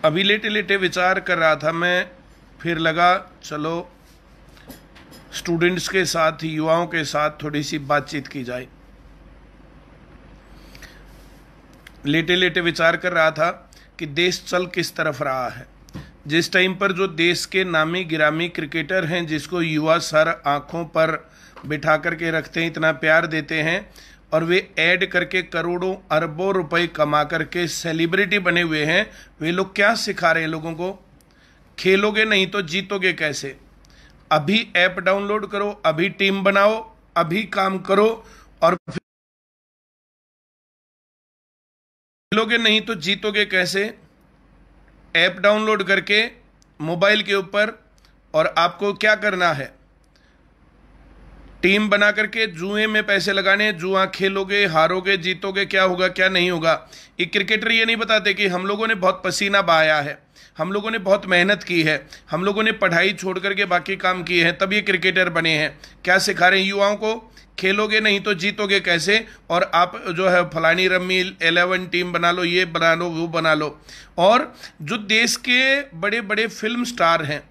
अभी लेटे लेटे विचार कर रहा था मैं, फिर लगा चलो स्टूडेंट्स के साथ, युवाओं के साथ थोड़ी सी बातचीत की जाए। लेटे लेटे विचार कर रहा था कि देश चल किस तरफ रहा है। जिस टाइम पर जो देश के नामी गिरामी क्रिकेटर हैं, जिसको युवा सर आंखों पर बिठा करके रखते हैं, इतना प्यार देते हैं, और वे ऐड करके करोड़ों अरबों रुपए कमा करके सेलिब्रिटी बने हुए हैं, वे लोग क्या सिखा रहे हैं लोगों को? खेलोगे नहीं तो जीतोगे कैसे? अभी ऐप डाउनलोड करो, अभी टीम बनाओ, अभी काम करो, और खेलोगे नहीं तो जीतोगे कैसे? ऐप डाउनलोड करके मोबाइल के ऊपर, और आपको क्या करना है? टीम बना करके जुए में पैसे लगाने, जुआ खेलोगे, हारोगे, जीतोगे, क्या होगा क्या नहीं होगा। ये क्रिकेटर ये नहीं बताते कि हम लोगों ने बहुत पसीना बहाया है, हम लोगों ने बहुत मेहनत की है, हम लोगों ने पढ़ाई छोड़ करके बाकी काम किए हैं, तब ये क्रिकेटर बने हैं। क्या सिखा रहे हैं युवाओं को? खेलोगे नहीं तो जीतोगे कैसे, और आप जो है फलानी रम्मी 11 टीम बना लो, ये बना लो, वो बना लो। और जो देश के बड़े बड़े फिल्म स्टार हैं,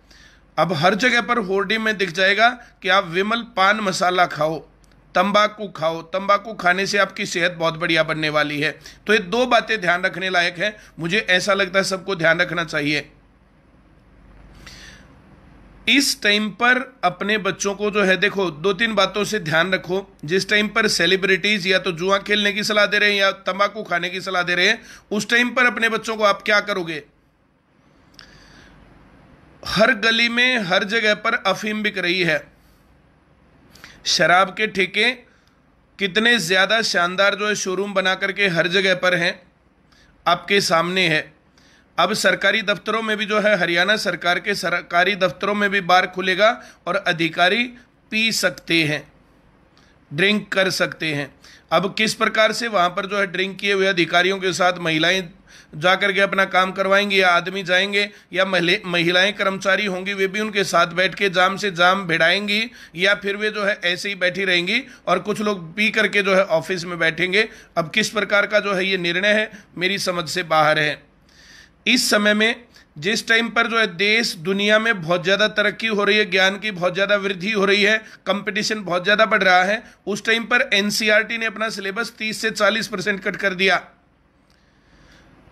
अब हर जगह पर होर्डिंग में दिख जाएगा कि आप विमल पान मसाला खाओ, तंबाकू खाओ, तंबाकू खाने से आपकी सेहत बहुत बढ़िया बनने वाली है। तो ये दो बातें ध्यान रखने लायक है, मुझे ऐसा लगता है सबको ध्यान रखना चाहिए। इस टाइम पर अपने बच्चों को जो है, देखो, दो तीन बातों से ध्यान रखो। जिस टाइम पर सेलिब्रिटीज या तो जुआ खेलने की सलाह दे रहे हैं या तंबाकू खाने की सलाह दे रहे हैं, उस टाइम पर अपने बच्चों को आप क्या करोगे? हर गली में, हर जगह पर अफीम बिक रही है, शराब के ठेके कितने ज्यादा शानदार जो है शोरूम बना करके हर जगह पर हैं, आपके सामने है। अब सरकारी दफ्तरों में भी जो है, हरियाणा सरकार के सरकारी दफ्तरों में भी बार खुलेगा और अधिकारी पी सकते हैं, ड्रिंक कर सकते हैं। अब किस प्रकार से वहां पर जो है ड्रिंक किए हुए अधिकारियों के साथ महिलाएं जाकर के अपना काम करवाएंगी, या आदमी जाएंगे, या महिलाएं कर्मचारी होंगी, वे भी उनके साथ बैठ के जाम से जाम भिड़ाएंगी, या फिर वे जो है ऐसे ही बैठी रहेंगी और कुछ लोग पी करके जो है ऑफिस में बैठेंगे। अब किस प्रकार का जो है ये निर्णय है, मेरी समझ से बाहर है। इस समय में जिस टाइम पर जो है देश दुनिया में बहुत ज़्यादा तरक्की हो रही है, ज्ञान की बहुत ज़्यादा वृद्धि हो रही है, कंपटीशन बहुत ज़्यादा बढ़ रहा है, उस टाइम पर एनसीईआरटी ने अपना सिलेबस 30 से 40% कट कर दिया।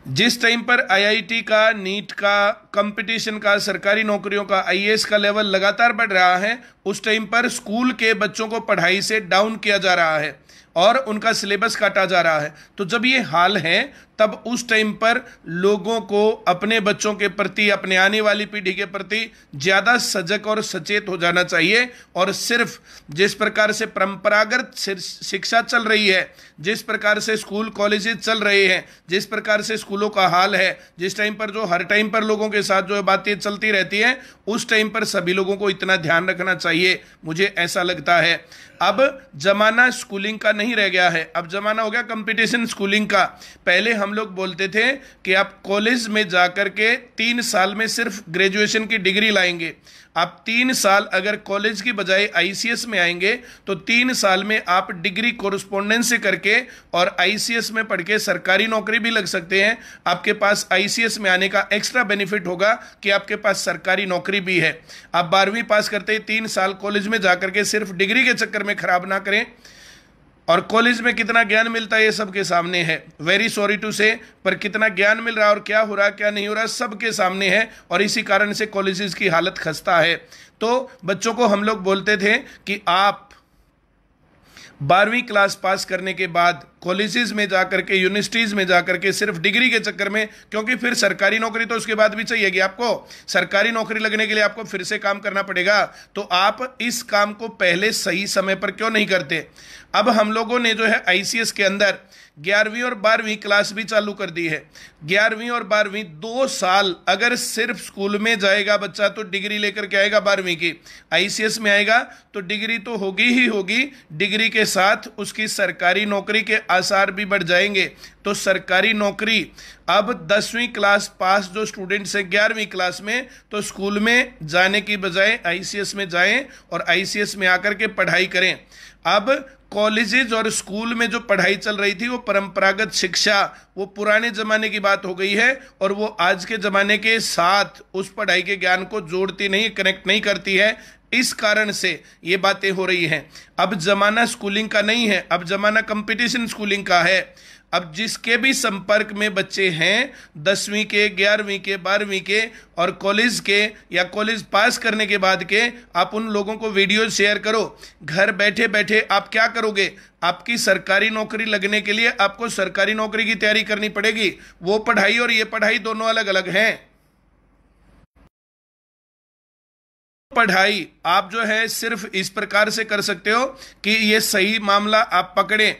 जिस टाइम पर आईआईटी का, नीट का, कंपटीशन का, सरकारी नौकरियों का, आईएएस का लेवल लगातार बढ़ रहा है, उस टाइम पर स्कूल के बच्चों को पढ़ाई से डाउन किया जा रहा है और उनका सिलेबस काटा जा रहा है। तो जब ये हाल है, तब उस टाइम पर लोगों को अपने बच्चों के प्रति, अपने आने वाली पीढ़ी के प्रति ज़्यादा सजग और सचेत हो जाना चाहिए। और सिर्फ जिस प्रकार से परंपरागत शिक्षा चल रही है, जिस प्रकार से स्कूल कॉलेजेस चल रहे हैं, जिस प्रकार से स्कूलों का हाल है, जिस टाइम पर जो हर टाइम पर लोगों के साथ जो बातें चलती रहती हैं, उस टाइम पर सभी लोगों को इतना ध्यान रखना चाहिए, मुझे ऐसा लगता है। अब जमाना स्कूलिंग का नहीं रह गया है, अब जमाना हो गया कंपटीशन स्कूलिंग का। पहले हम लोग बोलते थे कि आप कॉलेज में जाकर के 3 साल में सिर्फ ग्रेजुएशन की डिग्री लाएंगे। आप 3 साल अगर कॉलेज की बजाय आईसीएस में आएंगे तो 3 साल में आप डिग्री कोरस्पोंडेंस से करके और आईसीएस में पढ़ के सरकारी नौकरी भी लग सकते हैं। आपके पास आईसीएस में आने का एक्स्ट्रा बेनिफिट होगा कि आपके पास सरकारी नौकरी भी है। आप 12वीं पास करते ही 3 साल कॉलेज में जाकर के सिर्फ डिग्री के चक्कर में खराब ना करें। और कॉलेज में कितना ज्ञान मिलता है ये सबके सामने है, वेरी सॉरी टू से, पर कितना ज्ञान मिल रहा है और क्या हो रहा है क्या नहीं हो रहा है सबके सामने है। और इसी कारण से कॉलेजेस की हालत खस्ता है। तो बच्चों को हम लोग बोलते थे कि आप 12वीं क्लास पास करने के बाद कॉलेजेस में जाकर के, यूनिवर्सिटीज में जाकर के सिर्फ डिग्री के चक्कर में, क्योंकि फिर सरकारी नौकरी तो उसके बाद भी चाहिएगी आपको, सरकारी नौकरी लगने के लिए आपको फिर से काम करना पड़ेगा। तो आप इस काम को पहले सही समय पर क्यों नहीं करते? अब हम लोगों ने जो है आईसीएस के अंदर 11वीं और 12वीं क्लास भी चालू कर दी है। 11वीं और 12वीं 2 साल अगर सिर्फ स्कूल में जाएगा बच्चा तो डिग्री लेकर के आएगा 12वीं की। आईसीएस में आएगा तो डिग्री तो होगी ही होगी, डिग्री के साथ उसकी सरकारी नौकरी के आसार भी बढ़ जाएंगे। तो सरकारी नौकरी अब 10वीं क्लास पास जो स्टूडेंट्स हैं 11वीं क्लास में, तो स्कूल में जाने की बजाय आईसीएस में जाएं और आईसीएस में आकर के पढ़ाई करें। अब कॉलेजेस और स्कूल में जो पढ़ाई चल रही थी वो परंपरागत शिक्षा, वो पुराने जमाने की बात हो गई है और वो आज के जमाने के साथ उस पढ़ाई के ज्ञान को जोड़ती नहीं, कनेक्ट नहीं करती है। इस कारण से ये बातें हो रही हैं। अब जमाना स्कूलिंग का नहीं है, अब जमाना कंपटीशन स्कूलिंग का है। अब जिसके भी संपर्क में बच्चे हैं 10वीं के, 11वीं के, 12वीं के और कॉलेज के या कॉलेज पास करने के बाद के, आप उन लोगों को वीडियो शेयर करो। घर बैठे बैठे आप क्या करोगे, आपकी सरकारी नौकरी लगने के लिए आपको सरकारी नौकरी की तैयारी करनी पड़ेगी। वो पढ़ाई और ये पढ़ाई दोनों अलग अलग हैं। पढ़ाई आप जो है सिर्फ इस प्रकार से कर सकते हो कि ये सही मामला आप पकड़ें।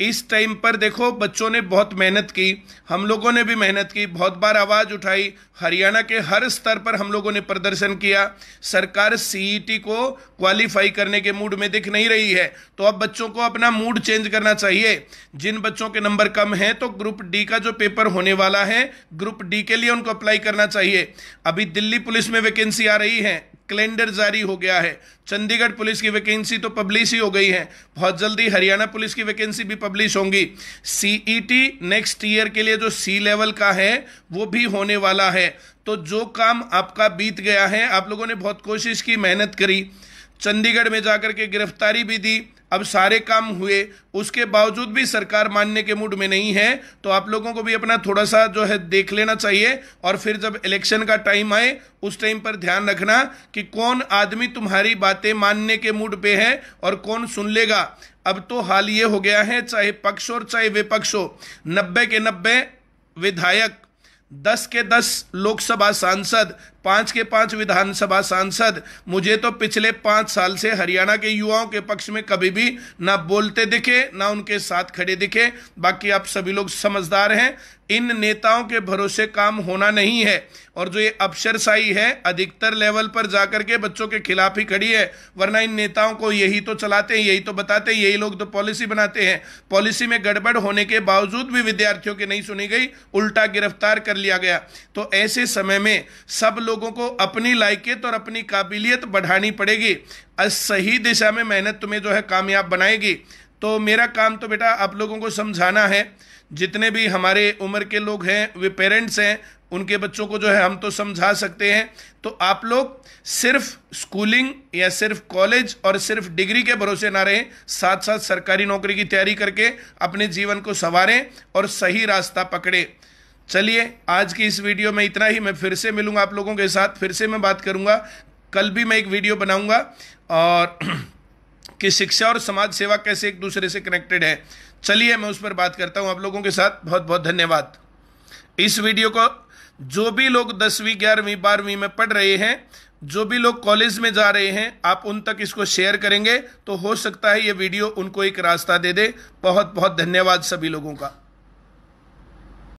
इस टाइम पर देखो बच्चों ने बहुत मेहनत की, हम लोगों ने भी मेहनत की, बहुत बार आवाज उठाई, हरियाणा के हर स्तर पर हम लोगों ने प्रदर्शन किया। सरकार सीईटी को क्वालिफाई करने के मूड में दिख नहीं रही है, तो अब बच्चों को अपना मूड चेंज करना चाहिए। जिन बच्चों के नंबर कम हैं तो ग्रुप डी का जो पेपर होने वाला है, ग्रुप डी के लिए उनको अप्लाई करना चाहिए। अभी दिल्ली पुलिस में वैकेंसी आ रही है, कैलेंडर जारी हो गया है। चंडीगढ़ पुलिस की वैकेंसी तो पब्लिश ही हो गई है, बहुत जल्दी हरियाणा पुलिस की वैकेंसी भी पब्लिश होंगी। सीईटी नेक्स्ट ईयर के लिए जो सी लेवल का है वो भी होने वाला है। तो जो काम आपका बीत गया है, आप लोगों ने बहुत कोशिश की, मेहनत करी, चंडीगढ़ में जाकर के गिरफ्तारी भी दी, अब सारे काम हुए, उसके बावजूद भी सरकार मानने के मूड में नहीं है। तो आप लोगों को भी अपना थोड़ा सा जो है देख लेना चाहिए और फिर जब इलेक्शन का टाइम आए उस टाइम पर ध्यान रखना कि कौन आदमी तुम्हारी बातें मानने के मूड पे है और कौन सुन लेगा। अब तो हाल ये हो गया है, चाहे पक्ष और चाहे विपक्ष हो, 90 के 90 विधायक, 10 के 10 लोकसभा सांसद, 5 के 5 विधानसभा सांसद मुझे तो पिछले 5 साल से हरियाणा के युवाओं के पक्ष में कभी भी ना बोलते दिखे, ना उनके साथ खड़े दिखे। बाकी आप सभी लोग समझदार हैं, इन नेताओं के भरोसे काम होना नहीं है। और जो ये अफसरशाही है अधिकतर लेवल पर जाकर के बच्चों के खिलाफ ही खड़ी है, वरना इन नेताओं को यही तो चलाते हैं, यही तो बताते हैं, यही लोग तो पॉलिसी बनाते हैं। पॉलिसी में गड़बड़ होने के बावजूद भी विद्यार्थियों की नहीं सुनी गई, उल्टा गिरफ्तार कर लिया गया। तो ऐसे समय में सब लोगों को अपनी लायकियत और अपनी काबिलियत बढ़ानी पड़ेगी। सही दिशा में मेहनत तुम्हें जो है कामयाब बनाएगी। तो मेरा काम तो बेटा आप लोगों को समझाना है। जितने भी हमारे उम्र के लोग हैं, वे पेरेंट्स हैं, उनके बच्चों को जो है हम तो समझा सकते हैं। तो आप लोग सिर्फ स्कूलिंग या सिर्फ कॉलेज और सिर्फ डिग्री के भरोसे ना रहें, साथ साथ सरकारी नौकरी की तैयारी करके अपने जीवन को संवारें और सही रास्ता पकड़े। चलिए आज की इस वीडियो में इतना ही। मैं फिर से मिलूंगा आप लोगों के साथ, फिर से मैं बात करूंगा। कल भी मैं एक वीडियो बनाऊंगा और कि शिक्षा और समाज सेवा कैसे एक दूसरे से कनेक्टेड है। चलिए मैं उस पर बात करता हूं आप लोगों के साथ। बहुत बहुत धन्यवाद। इस वीडियो को जो भी लोग 10वीं 11वीं 12वीं में पढ़ रहे हैं, जो भी लोग कॉलेज में जा रहे हैं, आप उन तक इसको शेयर करेंगे तो हो सकता है ये वीडियो उनको एक रास्ता दे दे। बहुत बहुत धन्यवाद सभी लोगों का।